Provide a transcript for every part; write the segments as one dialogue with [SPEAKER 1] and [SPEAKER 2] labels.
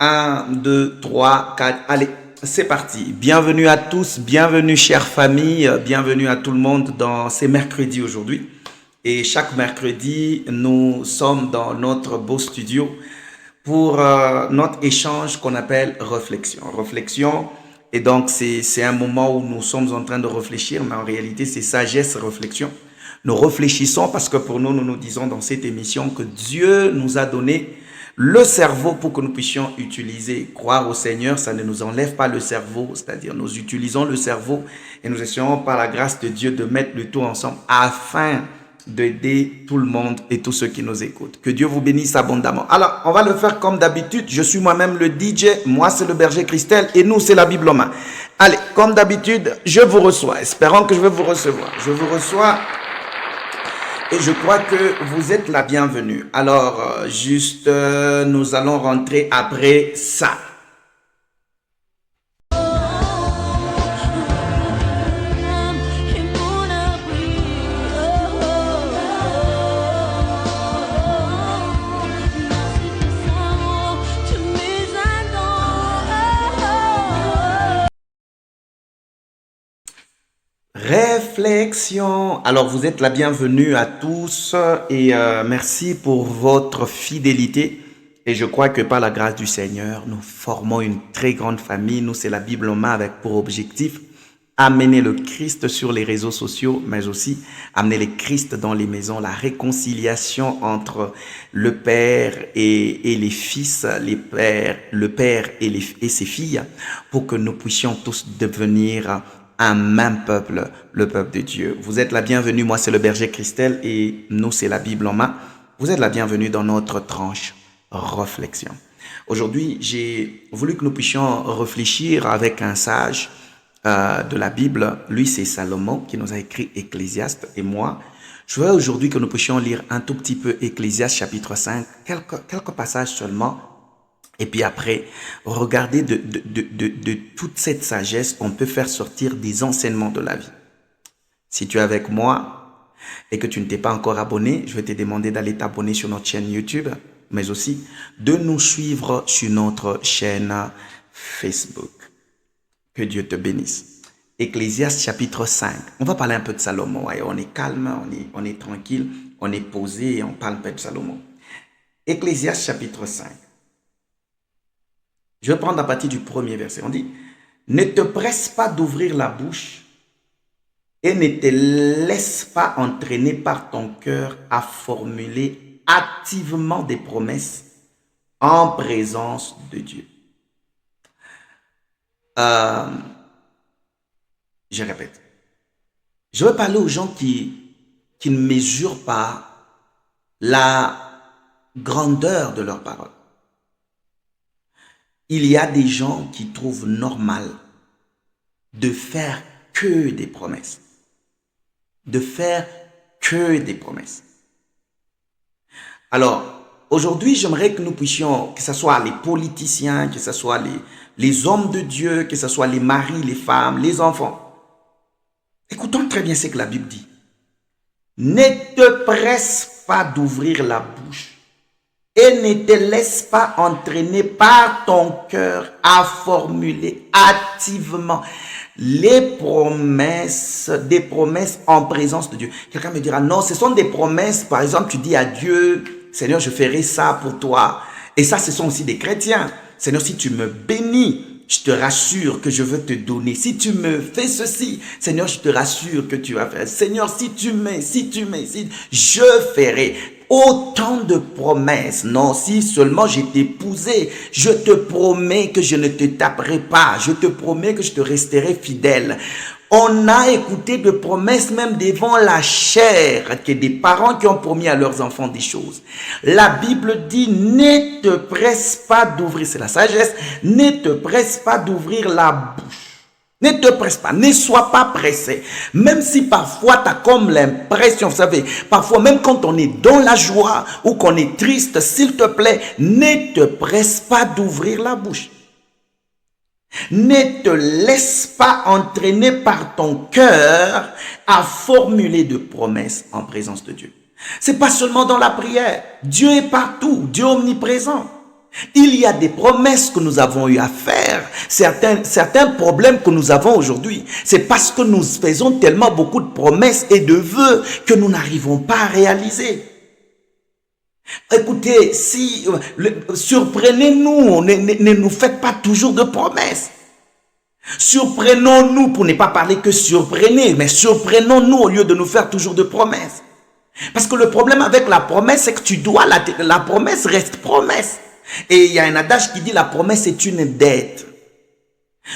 [SPEAKER 1] Un, 2, 3, 4. Allez, c'est parti. Bienvenue à tous, bienvenue chère famille, bienvenue à tout le monde dans ces mercredis aujourd'hui. Et chaque mercredi, nous sommes dans notre beau studio pour notre échange qu'on appelle réflexion. Réflexion, et donc c'est un moment où nous sommes en train de réfléchir, mais en réalité c'est sagesse, réflexion. Nous réfléchissons parce que pour nous, nous nous disons dans cette émission que Dieu nous a donné le cerveau pour que nous puissions utiliser. Croire au Seigneur, ça ne nous enlève pas le cerveau, c'est-à-dire nous utilisons le cerveau et nous essayons par la grâce de Dieu de mettre le tout ensemble afin d'aider tout le monde et tous ceux qui nous écoutent. Que Dieu vous bénisse abondamment. Alors, on va le faire comme d'habitude. Je suis moi-même le DJ, moi c'est le berger Christelle et nous c'est la Bible en main. Allez, comme d'habitude, je vous reçois. Espérons que je vais vous recevoir. Je vous reçois et je crois que vous êtes la bienvenue. Alors, nous allons rentrer après ça. Réflexion. Alors, vous êtes la bienvenue à tous et merci pour votre fidélité. Et je crois que par la grâce du Seigneur, nous formons une très grande famille. Nous, c'est la Bible en main avec pour objectif amener le Christ sur les réseaux sociaux, mais aussi amener le Christ dans les maisons, la réconciliation entre le Père et les fils, le Père et ses filles, pour que nous puissions tous devenir un même peuple, le peuple de Dieu. Vous êtes la bienvenue, moi c'est le berger Christelle et nous c'est la Bible en main. Vous êtes la bienvenue dans notre tranche réflexion. Aujourd'hui, j'ai voulu que nous puissions réfléchir avec un sage de la Bible. Lui, c'est Salomon qui nous a écrit Ecclésiaste et moi, je veux aujourd'hui que nous puissions lire un tout petit peu Ecclésiaste chapitre 5, quelques passages seulement. Et puis après, regardez de toute cette sagesse, on peut faire sortir des enseignements de la vie. Si tu es avec moi et que tu ne t'es pas encore abonné, je vais te demander d'aller t'abonner sur notre chaîne YouTube, mais aussi de nous suivre sur notre chaîne Facebook. Que Dieu te bénisse. Ecclésiaste chapitre 5. On va parler un peu de Salomon. Ouais, on est calme, on est tranquille, on est posé et on parle un peu de Salomon. Ecclésiaste chapitre 5. Je vais prendre à partir du premier verset. On dit, ne te presse pas d'ouvrir la bouche et ne te laisse pas entraîner par ton cœur à formuler activement des promesses en présence de Dieu. Je répète. Je vais parler aux gens qui ne mesurent pas la grandeur de leurs paroles. Il y a des gens qui trouvent normal de faire que des promesses. De faire que des promesses. Alors, aujourd'hui, j'aimerais que nous puissions, que ce soit les politiciens, que ce soit les hommes de Dieu, que ce soit les maris, les femmes, les enfants. Écoutons très bien ce que la Bible dit. Ne te presse pas d'ouvrir la bouche et ne te laisse pas entraîner par ton cœur à formuler activement des promesses en présence de Dieu. Quelqu'un me dira, non, ce sont des promesses. Par exemple, tu dis à Dieu, Seigneur, je ferai ça pour toi. Et ça, ce sont aussi des chrétiens. Seigneur, si tu me bénis, je te rassure que je veux te donner. Si tu me fais ceci, Seigneur, je te rassure que tu vas faire. Seigneur, si je ferai. Autant de promesses. Non, si seulement je t'épousais, je te promets que je ne te taperai pas. Je te promets que je te resterai fidèle. On a écouté de promesses même devant la chair, que des parents qui ont promis à leurs enfants des choses. La Bible dit, ne te presse pas d'ouvrir, c'est la sagesse, ne te presse pas d'ouvrir la bouche. Ne te presse pas, ne sois pas pressé. Même si parfois tu as comme l'impression, vous savez, parfois même quand on est dans la joie ou qu'on est triste, s'il te plaît, ne te presse pas d'ouvrir la bouche. Ne te laisse pas entraîner par ton cœur à formuler de promesses en présence de Dieu. C'est pas seulement dans la prière. Dieu est partout. Dieu est omniprésent. Il y a des promesses que nous avons eu à faire. Certains problèmes que nous avons aujourd'hui, c'est parce que nous faisons tellement beaucoup de promesses et de vœux que nous n'arrivons pas à réaliser. Écoutez, surprenez-nous, ne nous faites pas toujours de promesses. Surprenons-nous, pour ne pas parler que surprenez, mais surprenons-nous au lieu de nous faire toujours de promesses. Parce que le problème avec la promesse, c'est que tu dois, la promesse reste promesse. Et il y a un adage qui dit la promesse est une dette.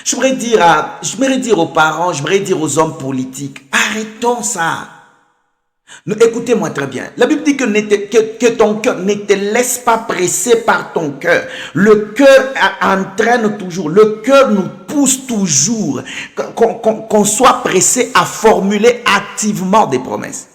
[SPEAKER 1] J'aimerais dire aux parents, j'aimerais dire aux hommes politiques, arrêtons ça. Écoutez-moi très bien. La Bible dit que ton cœur ne te laisse pas presser par ton cœur. Le cœur entraîne toujours. Le cœur nous pousse toujours. Qu'on soit pressé à formuler activement des promesses.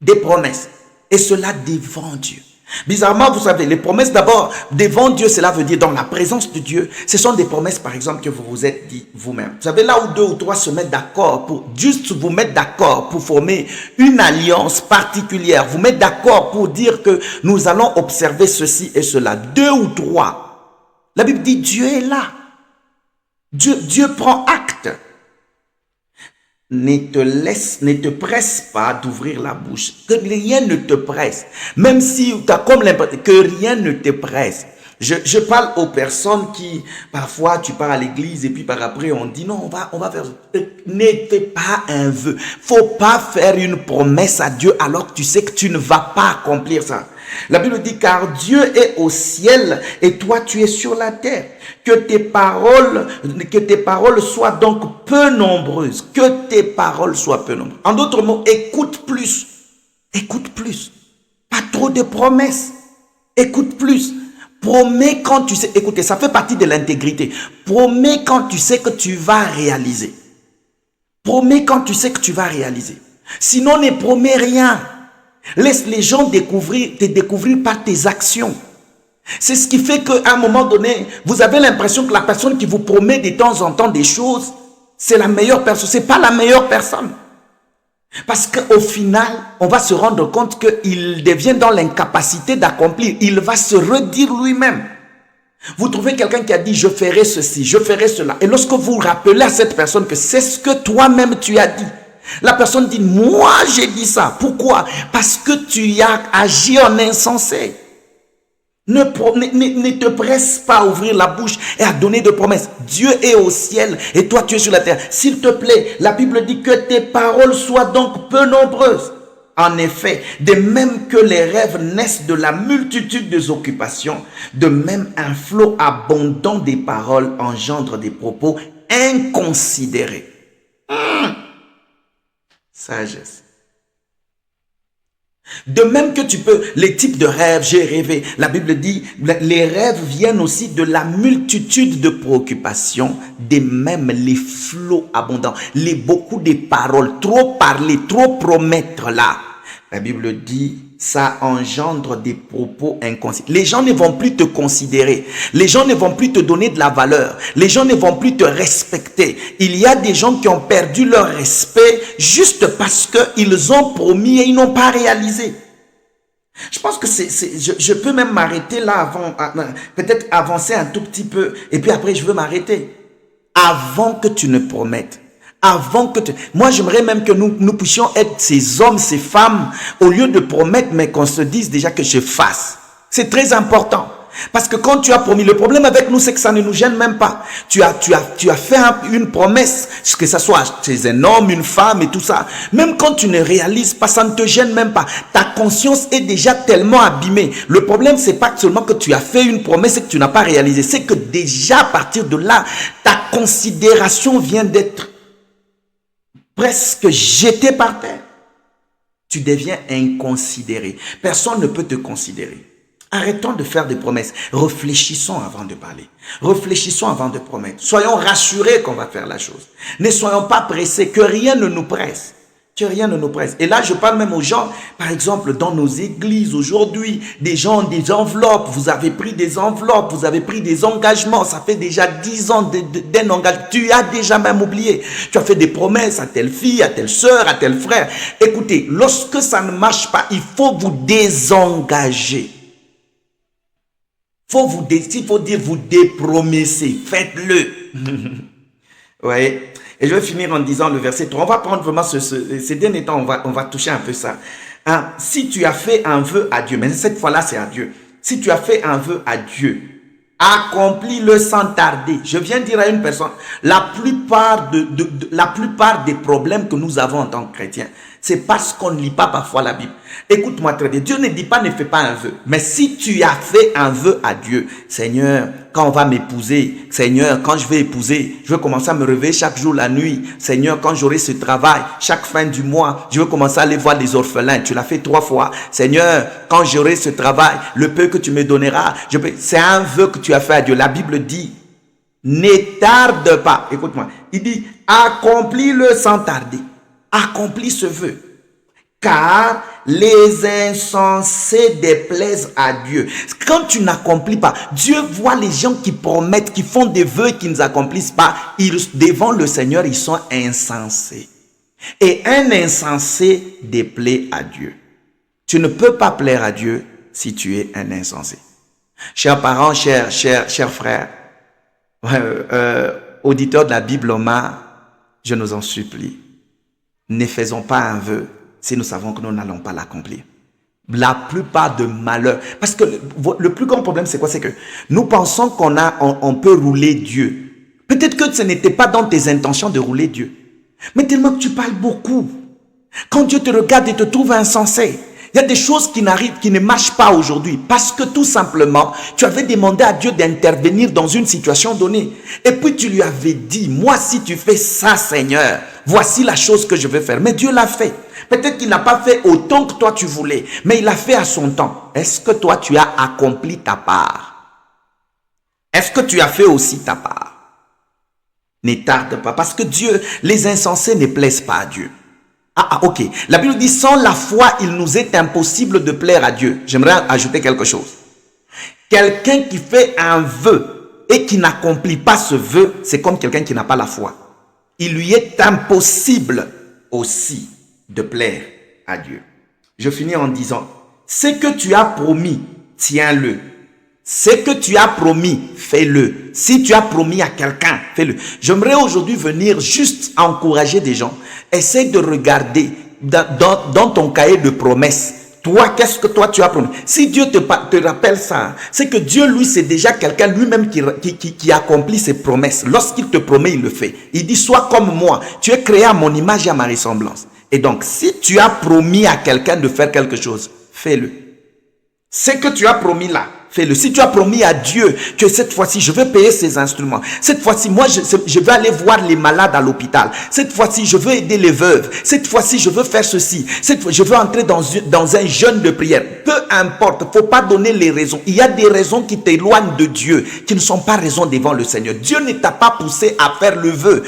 [SPEAKER 1] Des promesses. Et cela devant Dieu. Bizarrement, vous savez, les promesses d'abord, devant Dieu, cela veut dire dans la présence de Dieu. Ce sont des promesses, par exemple, que vous vous êtes dit vous-même. Vous savez, là où 2 ou 3 se mettent d'accord pour juste vous mettre d'accord pour former une alliance particulière, vous mettre d'accord pour dire que nous allons observer ceci et cela. 2 ou 3. La Bible dit Dieu est là. Dieu prend acte. Ne te presse pas d'ouvrir la bouche. Que rien ne te presse. Même si tu as comme l'impression que rien ne te presse. Je parle aux personnes qui, parfois, tu pars à l'église et puis par après, on dit non, on va faire. Ne fais pas un vœu. Faut pas faire une promesse à Dieu alors que tu sais que tu ne vas pas accomplir ça. La Bible dit car Dieu est au ciel et toi tu es sur la terre. Que tes paroles soient donc peu nombreuses. Que tes paroles soient peu nombreuses. En d'autres mots, écoute plus. Écoute plus. Pas trop de promesses. Écoute plus. Promets quand tu sais. Écoutez, ça fait partie de l'intégrité. Promets quand tu sais que tu vas réaliser. Promets quand tu sais que tu vas réaliser. Sinon, ne promets rien. Laisse les gens te découvrir par tes actions. C'est ce qui fait qu'à un moment donné, vous avez l'impression que la personne qui vous promet de temps en temps des choses, c'est la meilleure personne. Ce n'est pas la meilleure personne. Parce qu'au final, on va se rendre compte qu'il devient dans l'incapacité d'accomplir. Il va se redire lui-même. Vous trouvez quelqu'un qui a dit « je ferai ceci, je ferai cela ». Et lorsque vous rappelez à cette personne que c'est ce que toi-même tu as dit, la personne dit, moi j'ai dit ça. Pourquoi? Parce que tu as agi en insensé. Ne te presse pas à ouvrir la bouche et à donner de promesses. Dieu est au ciel et toi tu es sur la terre. S'il te plaît, la Bible dit que tes paroles soient donc peu nombreuses. En effet, de même que les rêves naissent de la multitude des occupations, de même un flot abondant des paroles engendre des propos inconsidérés. Sagesse. De même que tu peux, les types de rêves, j'ai rêvé. La Bible dit, les rêves viennent aussi de la multitude de préoccupations, de même les flots abondants, beaucoup de paroles, trop parler, trop promettre là. La Bible dit, ça engendre des propos inconsidérés. Les gens ne vont plus te considérer. Les gens ne vont plus te donner de la valeur. Les gens ne vont plus te respecter. Il y a des gens qui ont perdu leur respect juste parce qu'ils ont promis et ils n'ont pas réalisé. Je pense que je peux même m'arrêter là avant, peut-être avancer un tout petit peu et puis après je veux m'arrêter. Avant que tu ne promettes. Moi, j'aimerais même que nous puissions être ces hommes, ces femmes, au lieu de promettre, mais qu'on se dise déjà que je fasse. C'est très important. Parce que quand tu as promis, le problème avec nous, c'est que ça ne nous gêne même pas. Tu as fait une promesse, que ce soit chez un homme, une femme et tout ça. Même quand tu ne réalises pas, ça ne te gêne même pas. Ta conscience est déjà tellement abîmée. Le problème, c'est pas seulement que tu as fait une promesse et que tu n'as pas réalisé. C'est que déjà, à partir de là, ta considération vient d'être presque jeté par terre. Tu deviens inconsidéré. Personne ne peut te considérer. Arrêtons de faire des promesses. Réfléchissons avant de parler. Réfléchissons avant de promettre. Soyons rassurés qu'on va faire la chose. Ne soyons pas pressés, que rien ne nous presse. Que rien ne nous presse. Et là, je parle même aux gens, par exemple, dans nos églises aujourd'hui, des gens ont des enveloppes. Vous avez pris des enveloppes, vous avez pris des engagements. Ça fait déjà 10 ans d'un engagement. Tu as déjà même oublié. Tu as fait des promesses à telle fille, à telle soeur, à tel frère. Écoutez, lorsque ça ne marche pas, il faut vous désengager. S'il faut dire vous dépromessez, faites-le. Oui. Et je vais finir en disant le verset 3. On va prendre vraiment ces derniers temps, on va toucher un peu ça. Hein? Si tu as fait un vœu à Dieu, mais cette fois-là c'est à Dieu. Si tu as fait un vœu à Dieu, accomplis-le sans tarder. Je viens dire à une personne, la plupart des problèmes que nous avons en tant que chrétiens, c'est parce qu'on ne lit pas parfois la Bible. Écoute-moi très bien, Dieu ne dit pas ne fais pas un vœu. Mais si tu as fait un vœu à Dieu, Seigneur, quand on va m'épouser, Seigneur, quand je vais épouser, je vais commencer à me réveiller chaque jour la nuit. Seigneur, quand j'aurai ce travail, chaque fin du mois, je vais commencer à aller voir les orphelins. Tu l'as fait 3 fois. Seigneur, quand j'aurai ce travail, le peu que tu me donneras, c'est un vœu que tu as fait à Dieu. La Bible dit, ne tarde pas. Écoute-moi, il dit, accomplis-le sans tarder. Accomplis ce vœu. Car les insensés déplaisent à Dieu. Quand tu n'accomplis pas, Dieu voit les gens qui promettent, qui font des vœux et qui ne accomplissent pas. Devant le Seigneur, ils sont insensés. Et un insensé déplaît à Dieu. Tu ne peux pas plaire à Dieu si tu es un insensé. Chers parents, chers frères, auditeurs de la Bible Oma, je nous en supplie, ne faisons pas un vœu si nous savons que nous n'allons pas l'accomplir. La plupart de malheurs, parce que le plus grand problème c'est quoi? C'est que nous pensons on peut rouler Dieu. Peut-être que ce n'était pas dans tes intentions de rouler Dieu, mais tellement que tu parles beaucoup. Quand Dieu te regarde et te trouve insensé, il y a des choses qui ne marchent pas aujourd'hui parce que tout simplement, tu avais demandé à Dieu d'intervenir dans une situation donnée. Et puis tu lui avais dit, moi si tu fais ça Seigneur, voici la chose que je vais faire. Mais Dieu l'a fait. Peut-être qu'il n'a pas fait autant que toi tu voulais, mais il l'a fait à son temps. Est-ce que toi tu as accompli ta part? Est-ce que tu as fait aussi ta part? Ne tarde pas, parce que Dieu, les insensés ne plaisent pas à Dieu. Ok. La Bible dit, sans la foi, il nous est impossible de plaire à Dieu. J'aimerais ajouter quelque chose. Quelqu'un qui fait un vœu et qui n'accomplit pas ce vœu, c'est comme quelqu'un qui n'a pas la foi. Il lui est impossible aussi de plaire à Dieu. Je finis en disant, ce que tu as promis, tiens-le. Ce que tu as promis, fais-le. Si tu as promis à quelqu'un, fais-le. J'aimerais aujourd'hui venir juste encourager des gens. Essaye de regarder dans ton cahier de promesses. Toi, qu'est-ce que toi tu as promis? Si Dieu te rappelle ça, c'est que Dieu, lui, c'est déjà quelqu'un lui-même qui accomplit ses promesses. Lorsqu'il te promet, il le fait. Il dit, sois comme moi. Tu es créé à mon image et à ma ressemblance. Et donc, si tu as promis à quelqu'un de faire quelque chose, fais-le. Ce que tu as promis là, fais-le. Si tu as promis à Dieu que cette fois-ci, je vais payer ces instruments. Cette fois-ci, moi, je vais aller voir les malades à l'hôpital. Cette fois-ci, je veux aider les veuves. Cette fois-ci, je veux faire ceci. Cette fois, je veux entrer dans un jeûne de prière. Peu importe, il ne faut pas donner les raisons. Il y a des raisons qui t'éloignent de Dieu, qui ne sont pas raisons devant le Seigneur. Dieu ne t'a pas poussé à faire le vœu.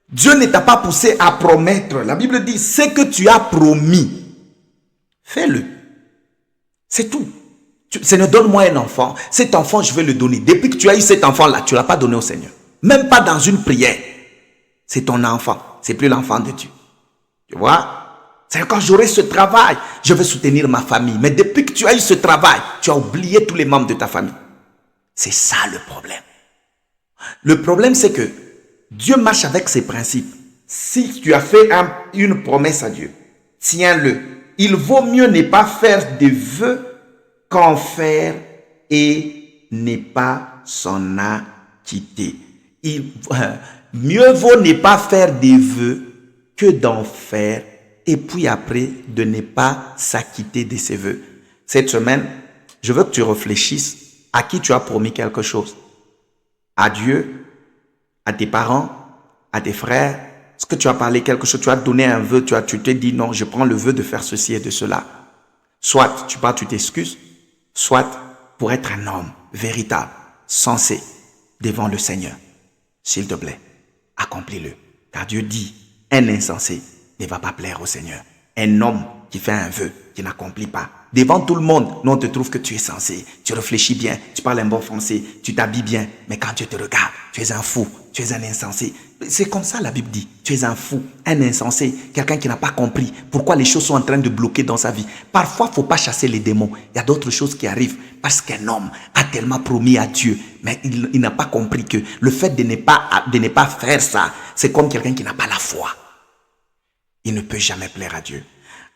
[SPEAKER 1] Dieu ne t'a pas poussé à promettre. La Bible dit, ce que tu as promis, fais-le. C'est tout. Seigneur, donne-moi un enfant. Cet enfant, je vais le donner. Depuis que tu as eu cet enfant-là, tu ne l'as pas donné au Seigneur. Même pas dans une prière. C'est ton enfant. C'est plus l'enfant de Dieu. Tu vois? C'est quand j'aurai ce travail, je vais soutenir ma famille. Mais depuis que tu as eu ce travail, tu as oublié tous les membres de ta famille. C'est ça le problème. Le problème, c'est que Dieu marche avec ses principes. Si tu as fait une promesse à Dieu, tiens-le. Il vaut mieux ne pas faire des vœux qu'en faire et ne pas s'en acquitter. Mieux vaut ne pas faire des vœux que d'en faire et puis après de ne pas s'acquitter de ses vœux. Cette semaine, je veux que tu réfléchisses à qui tu as promis quelque chose. À Dieu, à tes parents, à tes frères. Est-ce que tu as parlé quelque chose, tu as donné un vœu, tu t'es dit non, je prends le vœu de faire ceci et de cela. Soit tu pars, tu t'excuses, soit pour être un homme véritable, sensé, devant le Seigneur. S'il te plaît, accomplis-le. Car Dieu dit, un insensé ne va pas plaire au Seigneur. Un homme qui fait un vœu, qui n'accomplit pas. Devant tout le monde, nous on te trouve que tu es sensé, tu réfléchis bien, tu parles un bon français, tu t'habilles bien. Mais quand Dieu te regarde, tu es un fou, tu es un insensé. C'est comme ça la Bible dit. Tu es un fou, un insensé, quelqu'un qui n'a pas compris pourquoi les choses sont en train de bloquer dans sa vie. Parfois, il ne faut pas chasser les démons. Il y a d'autres choses qui arrivent parce qu'un homme a tellement promis à Dieu, mais il n'a pas compris que le fait de ne pas faire ça, c'est comme quelqu'un qui n'a pas la foi. Il ne peut jamais plaire à Dieu.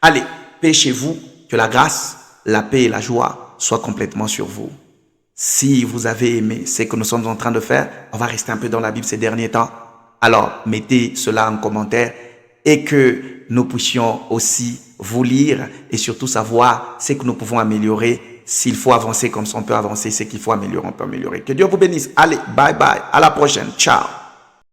[SPEAKER 1] Allez, paix chez vous, que la grâce, la paix et la joie soient complètement sur vous. Si vous avez aimé ce que nous sommes en train de faire, on va rester un peu dans la Bible ces derniers temps. Alors, mettez cela en commentaire et que nous puissions aussi vous lire et surtout savoir ce que nous pouvons améliorer. S'il faut avancer comme ça, on peut avancer. Ce qu'il faut améliorer, on peut améliorer. Que Dieu vous bénisse. Allez, bye bye. À la prochaine. Ciao.